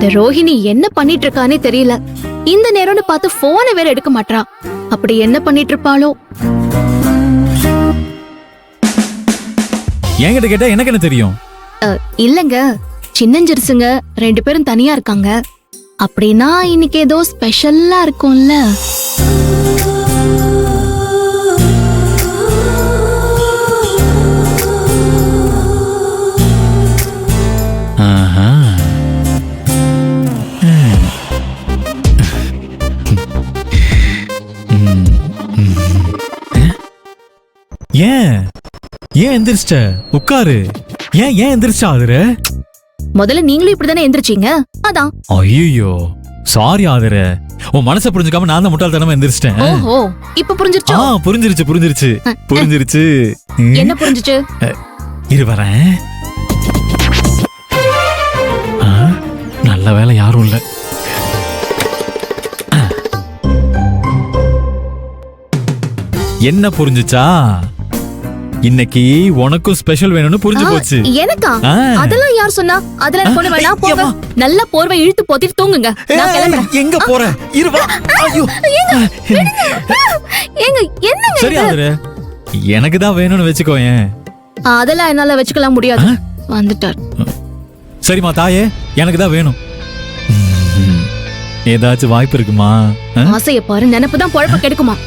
இந்த ரோஹிணி என்ன பண்ணிட்டு இருக்கானே தெரியல. இந்த நேரம்னு பார்த்து போனை வேற எடுக்க மாட்டா. அப்படி என்ன பண்ணிட்டு இருப்பாளோ? என்கிட்ட கேட்டா எனக்கு என்ன தெரியும்? இல்லங்க, சின்னஞ்சிருசுங்க 2 பேரும் தனியா இருக்காங்க. அப்படின்னா இன்னைக்கு ஏதோ ஸ்பெஷலா இருக்கும்ல. ஏன் எந்திரிச்சிட்ட? உட்காரு. ஏன் எந்திரிச்சா? ஆதர முதல்ல நீங்களும் இப்படிதானே எந்திரிச்சீங்க, அதான். ஐயோ சாரி ஆதர, உன் மனசை புரிஞ்சுக்காம நான் தான் முட்டாள்தனமா எந்திரிச்சிட்டேன். ஓஹோ, இப்ப புரிஞ்சிருச்சா? புரிஞ்சிருச்சு. என்ன புரிஞ்சிச்சு? இரு வரேன். நல்ல வேலை யாரும் இல்ல. என்ன புரிஞ்சுச்சா? இன்னைக்கு உனக்கும் ஸ்பெஷல் வேணும்னு புரிஞ்சு போச்சு. எனக்கா? அதெல்லாம் யார் சொன்னா? அதெல்லாம் கொண்டு வேணா, போங்க. நல்ல போர்வை இழுத்து போத்திட்டு தூங்குங்க. நான் கிளம்பறேன். எங்க போற? இரு வா. ஐயோ ஏங்க, என்னங்க? சரி ஆதர, எனக்கு தான் வேணும்னு வெச்சுக்கோயேன். அதெல்லாம் என்னால வெச்சுக்கலாம் முடியாது. வந்துட்டார். சரிமா தாயே, எனக்கு தான் வேணும். ஏதாச்சும் வாய்ப்பு இருக்குமா? ஆசைய பாரு, நினைப்புதான் பொழப்ப கெடுக்குமா?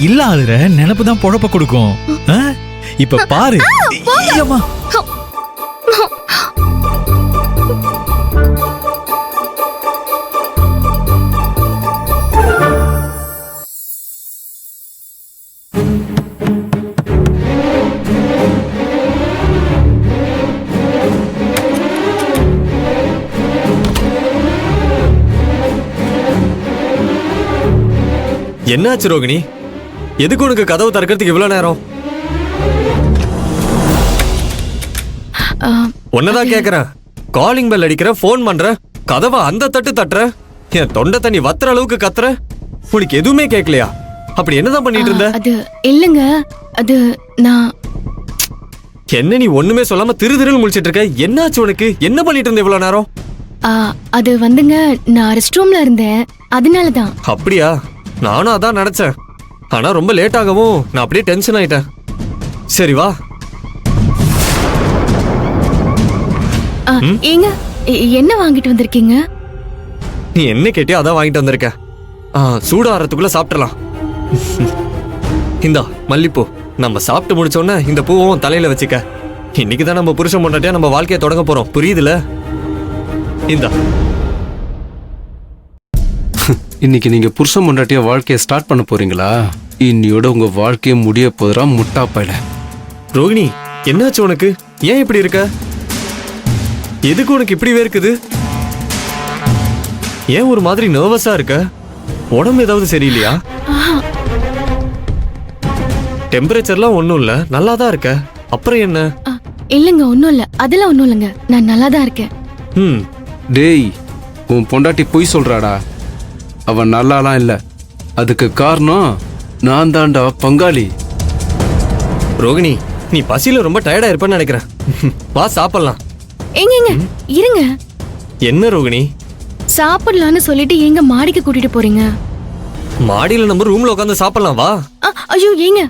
இல்ல ஆதர, நினைப்பு தான் பொழப்ப கொடுக்கும். இப்ப பாரு. என்னாச்சு ரோகிணி? எதுக்கு உனக்கு கதவு திறக்கிறதுக்கு இவ்வளவு நேரம்? ஒன்னதான் கேக்குறேன். காலிங் பெல் அடிக்கிற, போன் பண்ற, கதவை அந்த தட்டு தட்டுற, என் தொண்டை தண்ணி வத்துற அளவுக்கு கத்துற. உனக்கு எதுவுமே கேட்கலையா? அப்படி என்னதான் பண்ணிட்டு இருந்த? அது இல்லங்க, அது நான். என்ன நீ ஒண்ணுமே சொல்லாம திரு திருன்னு முழிச்சிட்டு இருக்க? என்னாச்சு உனக்கு? என்ன பண்ணிட்டு இருந்த இவ்வளவு நேரம்? அது வந்துங்க, நான் ரெஸ்ட் ரூம்ல இருந்தேன், அதனாலதான். அப்படியா? நானும் அதான் நினைச்சேன். ஆனா ரொம்ப லேட் ஆகவும் நான் அப்படியே டென்ஷன் ஆயிட்டேன். சரி வா. ஏங்க, என்ன வாங்கிட்டு வந்திருக்கீங்க? நீ என்ன கேட்டியோ அதான் வாங்கிட்டு வந்திருக்க. சூடாறதுக்குள்ள சாப்பிடலாம். இந்தா மல்லிப்பூ. நம்ம சாப்பிட்டு முடிச்சோன்னே இந்த பூவும் தலையில வச்சுக்க. இன்னைக்குதான் நம்ம புருஷன் பொண்டாட்டியா நம்ம வாழ்க்கையை தொடங்க போறோம், புரியுதுல? இந்தா. இன்னைக்கு நீங்க புருஷன் பொண்டாட்டியா வாழ்க்கையை ஸ்டார்ட் பண்ண போறீங்களா? இன்னையோட உங்க வாழ்க்கையை முடிய போதுரா முட்டா பையல. ரோகிணி, என்னாச்சு உனக்கு? ஏன் இப்படி இருக்க? எதுக்கு உனக்கு இப்படி வேர்க்குது? ஏன் ஒரு மாதிரி நர்வஸா இருக்க? உடம்பு ஏதாவது சரியில்லையா? டெம்பரேச்சர்லாம் ஒண்ணும் இல்ல, நல்லா தான் இருக்க. அப்புறம் என்ன? இல்லங்க, ஒண்ணும் இல்ல. அதெல்லாம் ஒண்ணும் இல்லங்க, நான் நல்லா தான் இருக்கேன். டேய், உன் பொண்டாட்டி பொய் சொல்றாடா. அவன் நல்லாலாம் இல்ல. அதுக்கு காரணம் நான் தான்டா பங்காளி. ரோகிணி, நீ பசியில ரொம்ப டயர்டா இருப்பேன்னு நினைக்கிறேன். வா சாப்பிடலாம். எங்க இருங்க. என்ன ரோகிணி? சாப்பிடலான்னு சொல்லிட்டு எங்க மாடிக்கு கூட்டிட்டு போறீங்க? மாடியில நம்ம ரூம்ல உட்காந்து சாப்பிடலாம், வா. ஐயோ ஏங்க,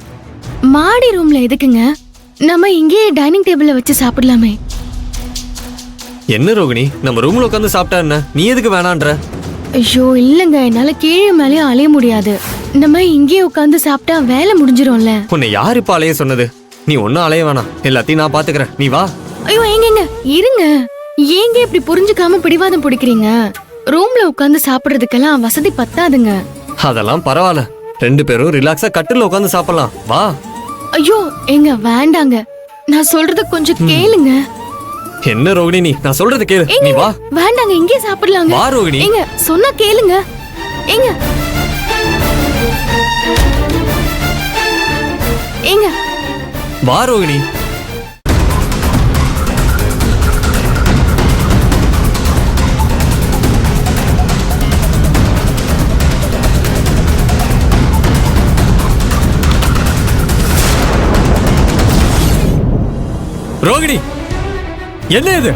மாடி ரூம்ல எதுக்குங்க? நம்ம இங்கே டைனிங் டேபிள்ல வச்சு சாப்பிடலாமே. என்ன ரோகிணி, நம்ம ரூம்ல உட்காந்து சாப்பிட்டா என்ன? நீ எதுக்கு வேணான்ற? ஐயோ இல்லங்க, என்னால கீழே மேலே அலைய முடியாது. நம்ம இங்கே உட்காந்து சாப்பிட்டா வேலை முடிஞ்சிரும்ல. உன்னை யாரு இப்ப அலைய சொன்னது? நீ ஒன்னும் அலைய வேணாம், எல்லாத்தையும் நான் பாத்துக்கிறேன், நீ வா. ஐயோ ஏங்க இருங்க. ஏங்க இப்படி புரிஞ்சுக்காம பிடிவாதம் பிடிக்கிறீங்க? ரூம்ல உட்காந்து சாப்பிடுறதுக்கெல்லாம் வசதி பத்தாதுங்க. அதெல்லாம் பரவாயில்ல, 2 பேரும் ரிலாக்ஸா கட்டில உட்காந்து சாப்பிடலாம், வா. ஐயோ ஏங்க வேண்டாங்க, நான் சொல்றது கொஞ்சம் கேளுங்க. என்ன ரோகிணி, நீ நான் சொல்றது கேளு, நீ வா. வேண்டாங்க, இங்கே சாப்பிடலாங்க. வா ரோகிணி. ஏங்க சொன்னா கேளுங்க. ஏங்க ஏங்க வா ரோகிணி. ரோகிணி, என்ன இது?